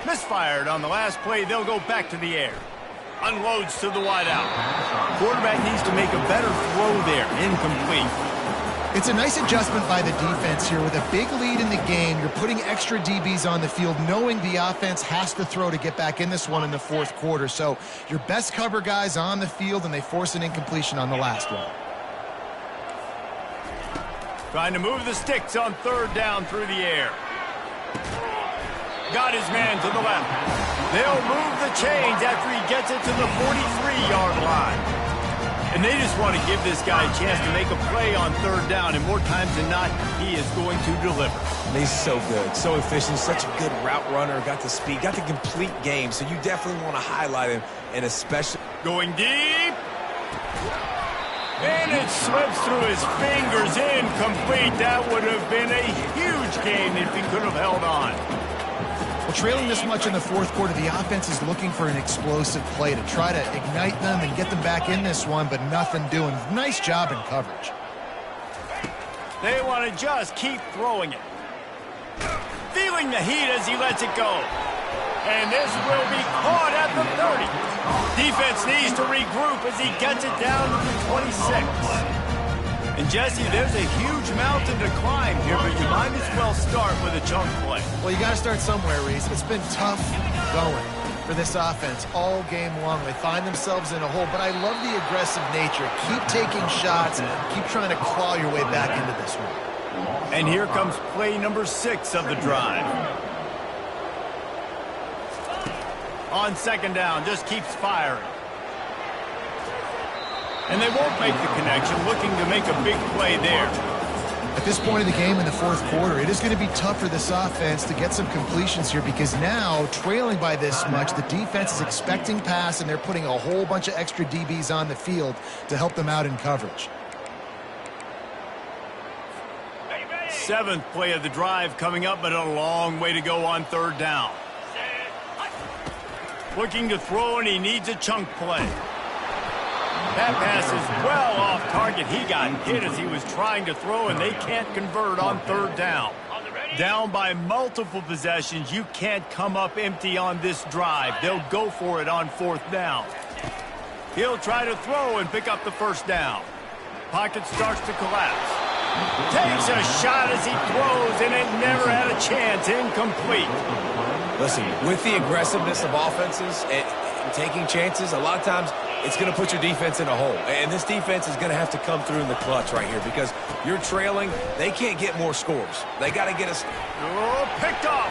Misfired on the last play. They'll go back to the air. Unloads to the wideout. Quarterback needs to make a better throw there. Incomplete. It's a nice adjustment by the defense here. With a big lead in the game, you're putting extra DBs on the field, knowing the offense has to throw to get back in this one in the 4th quarter. So your best cover guys on the field, and they force an incompletion on the last one. Trying to move the sticks on 3rd down through the air. Got his man to the left. They'll move the chains after he gets it to the 43-yard line. And they just want to give this guy a chance to make a play on 3rd down, and more times than not, he is going to deliver. He's so good, so efficient, such a good route runner, got the speed, got the complete game, so you definitely want to highlight him, and especially... Going deep. And it slips through his fingers, incomplete. That would have been a huge gain if he could have held on. Well, trailing this much in the 4th quarter, the offense is looking for an explosive play to try to ignite them and get them back in this one, but nothing doing. Nice job in coverage. They want to just keep throwing it. Feeling the heat as he lets it go. And this will be caught at the 30. Defense needs to regroup as he gets it down to the 26. And Jesse, there's a huge mountain to climb here, but you might as well start with a chunk play. Well, you got to start somewhere, Reese. It's been tough going for this offense all game long. They find themselves in a hole, but I love the aggressive nature. Keep taking shots, keep trying to claw your way back into this one. And here comes play number 6 of the drive. On second down, just keeps firing. And they won't make the connection, looking to make a big play there. At this point of the game in the fourth quarter, it is going to be tough for this offense to get some completions here because now, trailing by this much, the defense is expecting pass, and they're putting a whole bunch of extra DBs on the field to help them out in coverage. 7th play of the drive coming up, but a long way to go on third down. Looking to throw, and he needs a chunk play. That pass is well off target. He got hit as he was trying to throw, and they can't convert on third down. Down by multiple possessions, you can't come up empty on this drive. They'll go for it on fourth down. He'll try to throw and pick up the first down. Pocket starts to collapse. Takes a shot as he throws, and it never had a chance. Incomplete. Listen, with the aggressiveness of offenses and taking chances, a lot of times it's going to put your defense in a hole. And this defense is going to have to come through in the clutch right here because you're trailing. They can't get more scores. They got to get us. Oh, picked off.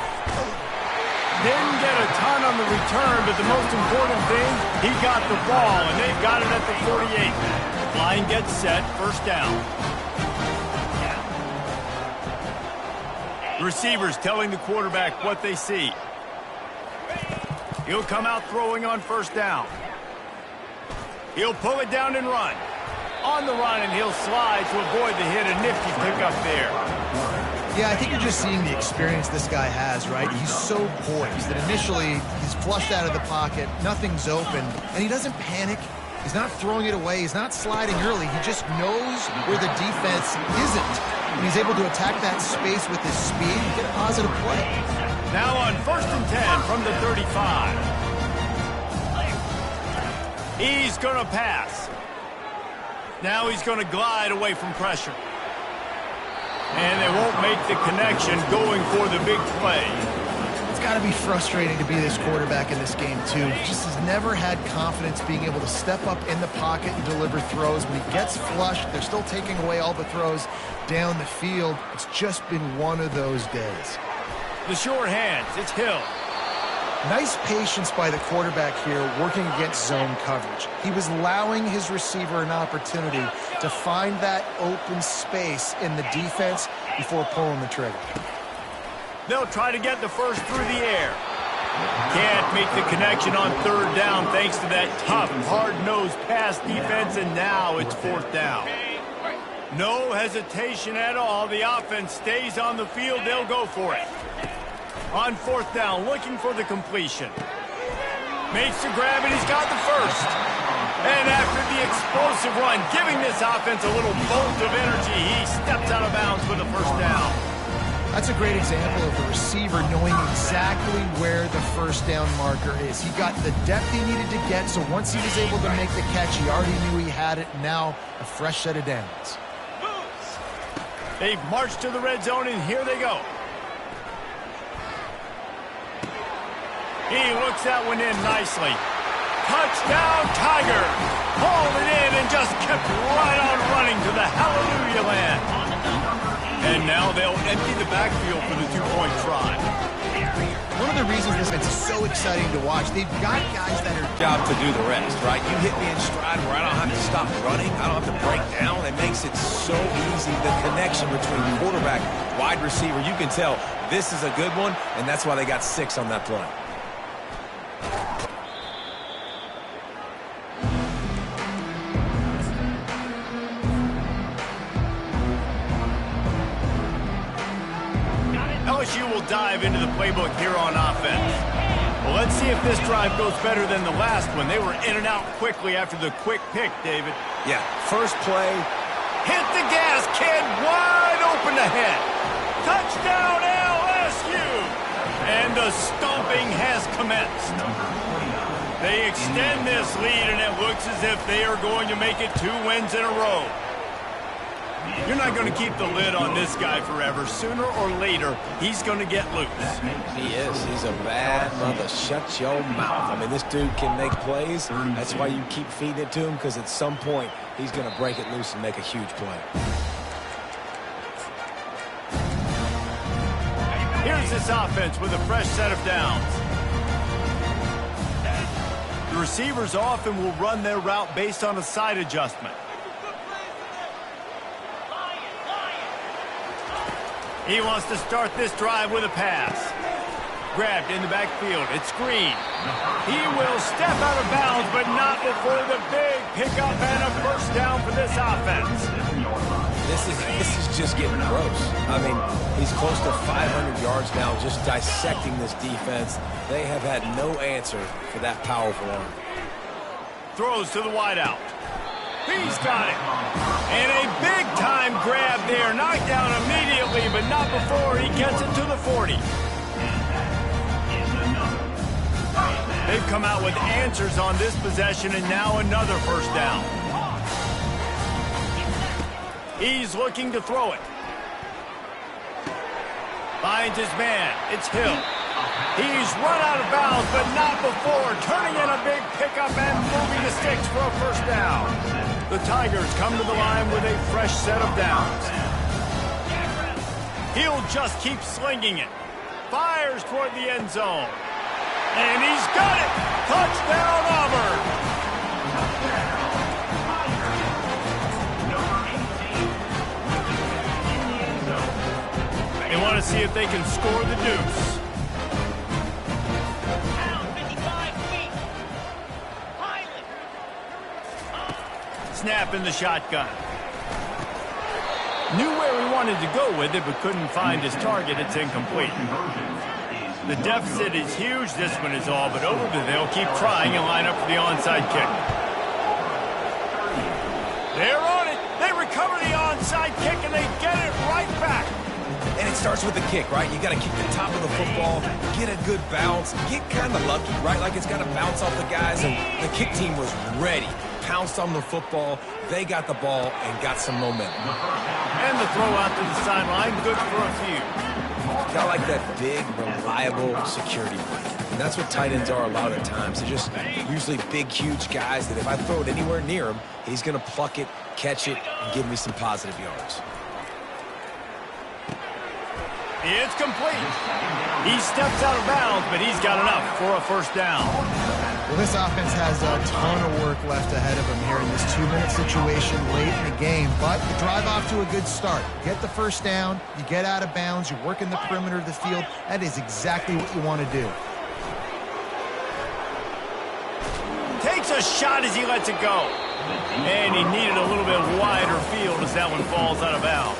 Didn't get a ton on the return, but the most important thing, he got the ball, and they've got it at the 48. Line gets set, first down. Receivers telling the quarterback what they see. He'll come out throwing on first down. He'll pull it down and run. On the run, and he'll slide to avoid the hit. A nifty pickup there. Yeah, I think you're just seeing the experience this guy has, right? He's so poised that initially he's flushed out of the pocket, nothing's open, and he doesn't panic. He's not throwing it away. He's not sliding early. He just knows where the defense isn't. And he's able to attack that space with his speed and get a positive play. Now on 1st and 10 from the 35. He's going to pass. Now he's going to glide away from pressure. And they won't make the connection going for the big play. It's got to be frustrating to be this quarterback in this game, too. He just has never had confidence being able to step up in the pocket and deliver throws. When he gets flushed, they're still taking away all the throws down the field. It's just been one of those days. The short hands, it's Hill. Nice patience by the quarterback here working against zone coverage. He was allowing his receiver an opportunity to find that open space in the defense before pulling the trigger. They'll try to get the first through the air. Can't make the connection on third down thanks to that tough, hard-nosed pass defense, and now it's fourth down. No hesitation at all. The offense stays on the field. They'll go for it. On fourth down, looking for the completion. Makes the grab, and he's got the first. And after the explosive run, giving this offense a little bolt of energy, he steps out of bounds for the first down. That's a great example of the receiver knowing exactly where the first down marker is. He got the depth he needed to get, so once he was able to make the catch, he already knew he had it. Now, a fresh set of downs. They've marched to the red zone, and here they go. He looks that one in nicely. Touchdown, Tiger! Hauled it in and just kept right on running to the hallelujah land. And now they'll empty the backfield for the two-point try. One of the reasons this is so exciting to watch, they've got guys that are Job to do the rest, right? You hit me in stride where I don't have to stop running. I don't have to break down. It makes it so easy. The connection between quarterback, wide receiver, you can tell this is a good one, and that's why they got 6 on that play. LSU will dive into the playbook here on offense. Well, let's see if this drive goes better than the last one. They were in and out quickly after the quick pick, David. Yeah, first play. Hit the gas, kid. Wide open ahead. Touchdown, LSU. And the stomping has commenced. They extend this lead, and it looks as if they are going to make it 2 wins in a row. You're not going to keep the lid on this guy forever. Sooner or later, he's going to get loose. He is. He's a bad mother. Shut your mouth. I mean, this dude can make plays. That's why you keep feeding it to him, because at some point, he's going to break it loose and make a huge play. Here's this offense with a fresh set of downs. The receivers often will run their route based on a side adjustment. He wants to start this drive with a pass. Grabbed in the backfield. It's Green. He will step out of bounds, but not before the big pickup and a first down for this offense. This is just getting gross. I mean, he's close to 500 yards now, just dissecting this defense. They have had no answer for that powerful arm. Throws to the wideout. He's got it. And a big-time grab there. Knocked down immediately, but not before he gets it to the 40. They've come out with answers on this possession, and now another first down. He's looking to throw it. Finds his man. It's Hill. He's run out of bounds, but not before turning in a big pickup and moving the sticks for a first down. The Tigers come to the line with a fresh set of downs. He'll just keep slinging it. Fires toward the end zone. And he's got it! Touchdown, Auburn! They want to see if they can score the deuce. Snap in the shotgun. Knew where he wanted to go with it, but couldn't find his target. It's incomplete. The deficit is huge. This one is all but over, but they'll keep trying and line up for the onside kick. They're on it. They recover the onside kick, and they get it right back. And it starts with the kick, right? You got to kick the top of the football, get a good bounce, get kind of lucky, right? Like it's got to bounce off the guys, and the kick team was ready. Pounced on the football, they got the ball and got some momentum. And the throw out to the sideline, good for a few. Got like that big, reliable security blanket. And that's what tight ends are a lot of the times. They're just usually big, huge guys that if I throw it anywhere near him, he's going to pluck it, catch it, and give me some positive yards. It's complete. He steps out of bounds, but he's got enough for a first down. Well, this offense has a ton of work left ahead of them here in this 2-minute situation late in the game. But you drive off to a good start. Get the first down, you get out of bounds, you work in the perimeter of the field. That is exactly what you want to do. Takes a shot as he lets it go. And he needed a little bit wider field as that one falls out of bounds.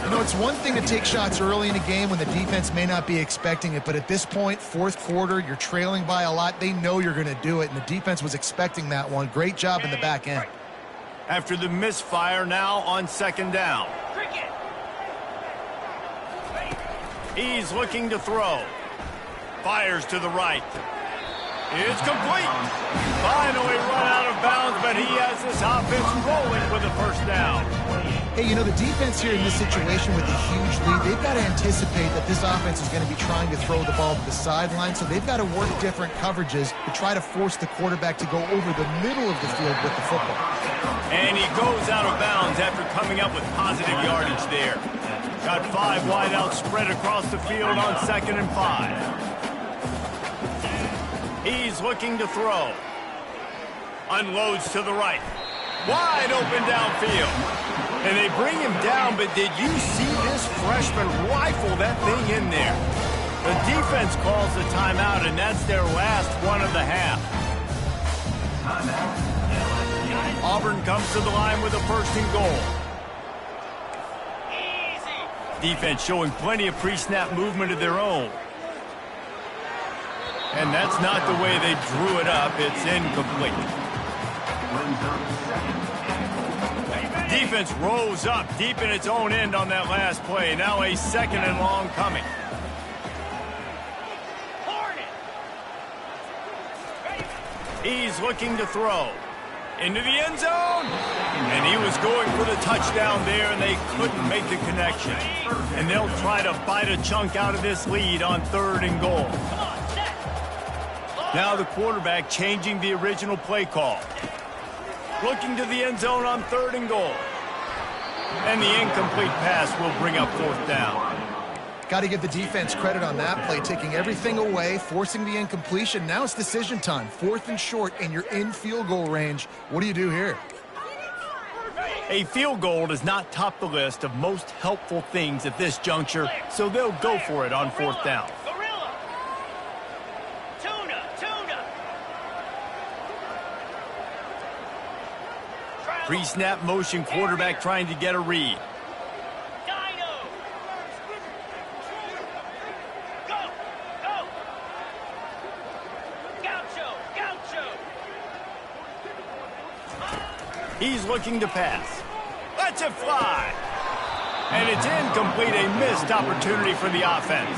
You know, it's one thing to take shots early in a game when the defense may not be expecting it, but at this point, fourth quarter, you're trailing by a lot. They know you're going to do it, and the defense was expecting that one. Great job in the back end. After the misfire, now on second down. He's looking to throw. Fires to the right. It's complete. Finally run out of bounds, but he has this offense rolling with a first down. Hey, you know, the defense here in this situation with a huge lead, they've got to anticipate that this offense is going to be trying to throw the ball to the sideline, so they've got to work different coverages to try to force the quarterback to go over the middle of the field with the football. And he goes out of bounds after coming up with positive yardage there. Got 5 wideouts spread across the field on 2nd and 5. He's looking to throw. Unloads to the right. Wide open downfield. And they bring him down, but did you see this freshman rifle that thing in there? The defense calls the timeout, and that's their last one of the half. Auburn comes to the line with a 1st and goal. Defense showing plenty of pre-snap movement of their own. And that's not the way they drew it up. It's incomplete. defense rose up deep in its own end on that last play. Now a 2nd and long coming. He's looking to throw. Into the end zone. And he was going for the touchdown there, and they couldn't make the connection. And they'll try to bite a chunk out of this lead on 3rd and goal. Now the quarterback changing the original play call. Looking to the end zone on 3rd and goal. And the incomplete pass will bring up 4th down. Got to give the defense credit on that play, taking everything away, forcing the incompletion. Now it's decision time. 4th and short, and you're in field goal range. What do you do here? A field goal does not top the list of most helpful things at this juncture, so they'll go for it on 4th down. Pre-snap motion quarterback trying to get a read. He's looking to pass. Lets it fly. And it's incomplete, a missed opportunity for the offense.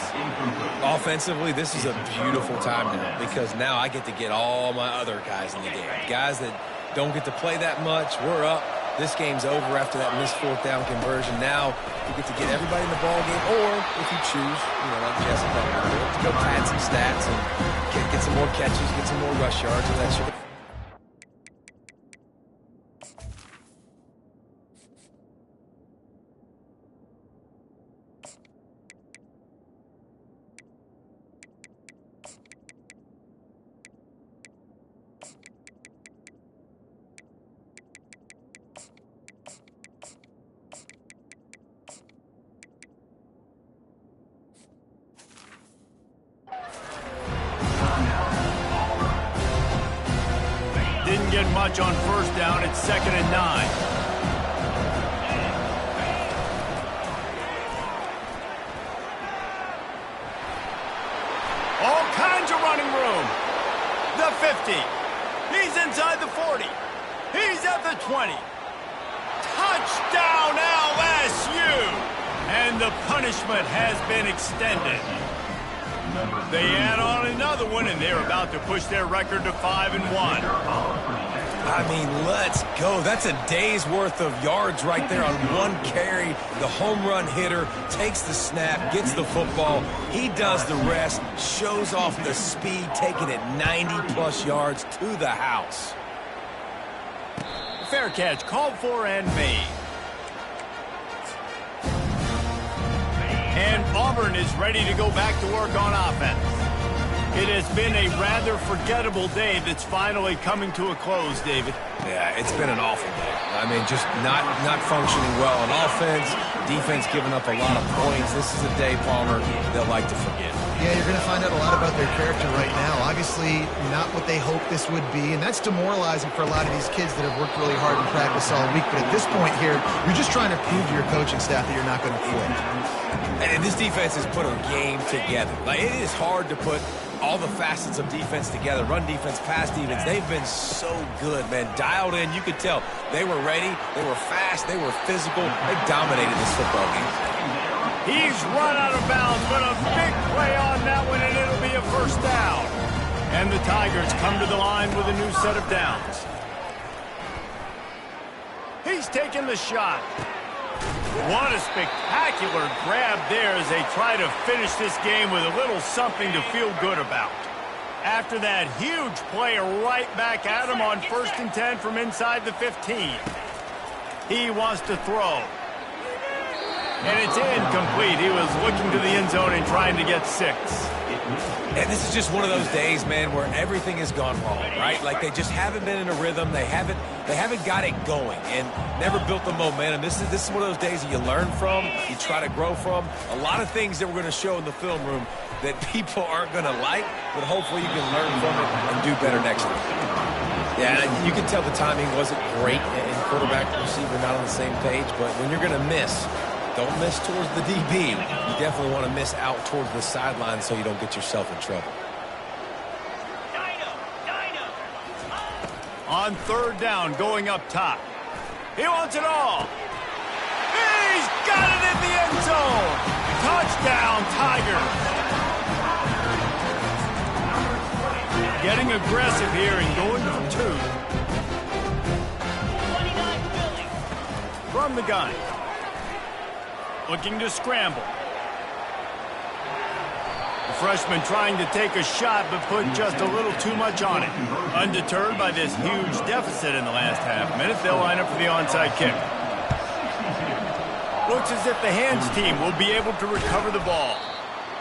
Offensively, this is a beautiful time now because now I get to get all my other guys in the game. Guys that don't get to play that much. We're up. This game's over after that missed 4th down conversion. Now you get to get everybody in the ball game, or if you choose, like Jessica, to go pad some stats and get some more catches, get some more rush yards, and that sort of. Didn't get much on 1st down. It's 2nd and 9. All kinds of running room. The 50. He's inside the 40. He's at the 20. Touchdown LSU! And the punishment has been extended. They add on another one, and they're about to push their record to 5-1. I mean, let's go. That's a day's worth of yards right there on one carry. The home run hitter takes the snap, gets the football. He does the rest, shows off the speed, taking it 90-plus yards to the house. Fair catch, called for and made. And Auburn is ready to go back to work on offense. It has been a rather forgettable day that's finally coming to a close, David. Yeah, it's been an awful day. I mean, just not functioning well on offense, defense giving up a lot of points. This is a day, Palmer, they'll like to forget. Yeah, you're going to find out a lot about their character right now. Obviously, not what they hoped this would be, and that's demoralizing for a lot of these kids that have worked really hard in practice all week. But at this point here, you're just trying to prove to your coaching staff that you're not going to quit. And this defense has put a game together. Like, it is hard to put all the facets of defense together. Run defense, pass defense. They've been so good, man. Dialed in. You could tell they were ready. They were fast. They were physical. They dominated this football game. He's run out of bounds, but a big play on that one, and it'll be a 1st down. And the Tigers come to the line with a new set of downs. He's taking the shot. What a spectacular grab there as they try to finish this game with a little something to feel good about. After that huge play right back at him on 1st and 10 from inside the 15. He wants to throw. And it's incomplete. He was looking to the end zone and trying to get 6. And this is just one of those days, man, where everything has gone wrong, right? Like they just haven't been in a rhythm. They haven't got it going and never built the momentum. This is one of those days that you learn from, you try to grow from. A lot of things that we're going to show in the film room that people aren't going to like, but hopefully you can learn from it and do better next time. Yeah, you can tell the timing wasn't great and quarterback and receiver not on the same page, but when you're going to miss, don't miss towards the DB. You definitely want to miss out towards the sideline so you don't get yourself in trouble. On 3rd down, going up top. He wants it all. aggressive here and going for 2. From the gun. Looking to scramble. The freshman trying to take a shot, but put just a little too much on it. Undeterred by this huge deficit in the last half minute, they'll line up for the onside kick. Looks as if the hands team will be able to recover the ball.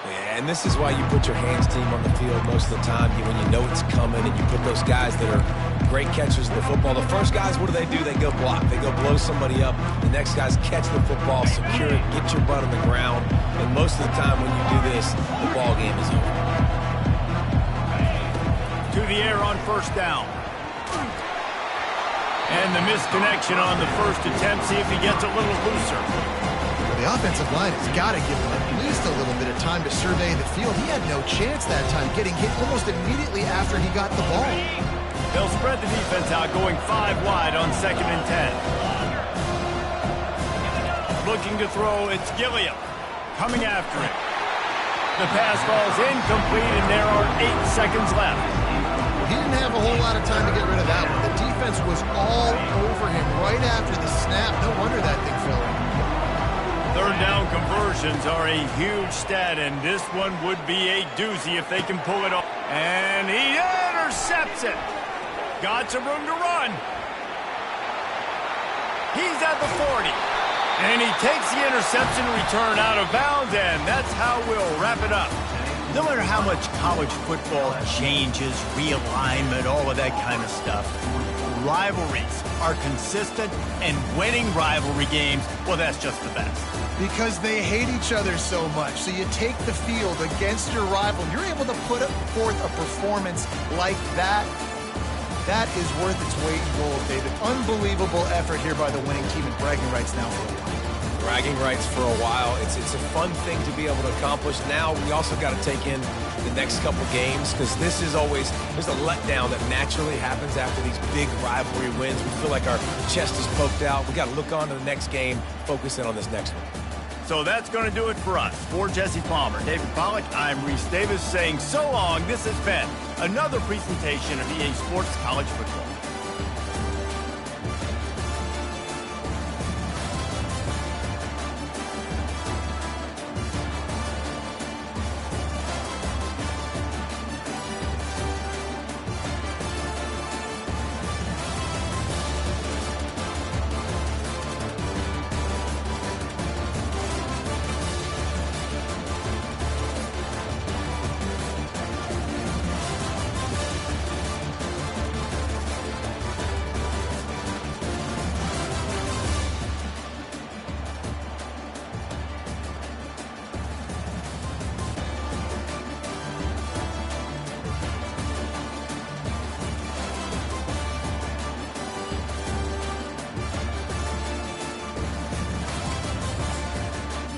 Yeah, and this is why you put your hands team on the field most of the time when you know it's coming, and you put those guys that are great catchers of the football. The first guys, what do? They go block. They go blow somebody up. The next guys catch the football, secure it, get your butt on the ground. And most of the time when you do this, the ball game is over. To the air on first down. And the misconnection on the first attempt. See if he gets a little looser. Well, the offensive line has got to give him at least a little bit of time to survey the field. He had no chance that time, getting hit almost immediately after he got the ball. They'll spread the defense out, going 5 wide on 2nd and 10. Looking to throw, it's Gilliam. Coming after it. The pass falls incomplete, and there are 8 seconds left. He didn't have a whole lot of time to get rid of that one. The defense was all over him right after the snap. No wonder that thing fell in. 3rd down conversions are a huge stat, and this one would be a doozy if they can pull it off. And he intercepts it. Got some room to run. He's at the 40. And he takes the interception return out of bounds, and that's how we'll wrap it up. No matter how much college football changes, realignment, all of that kind of stuff, rivalries are consistent, and winning rivalry games, well, that's just the best. Because they hate each other so much. So you take the field against your rival, and you're able to put forth a performance like that. That is worth its weight in gold, David. Unbelievable effort here by the winning team, and bragging rights now for a while. Bragging rights for a while. It's a fun thing to be able to accomplish. Now we also got to take in the next couple games, because this is always, there's a letdown that naturally happens after these big rivalry wins. We feel like our chest is poked out. We got to look on to the next game, focus in on this next one. So that's going to do it for us. For Jesse Palmer, David Pollack, I'm Reese Davis saying so long. This has been another presentation of EA Sports College Football.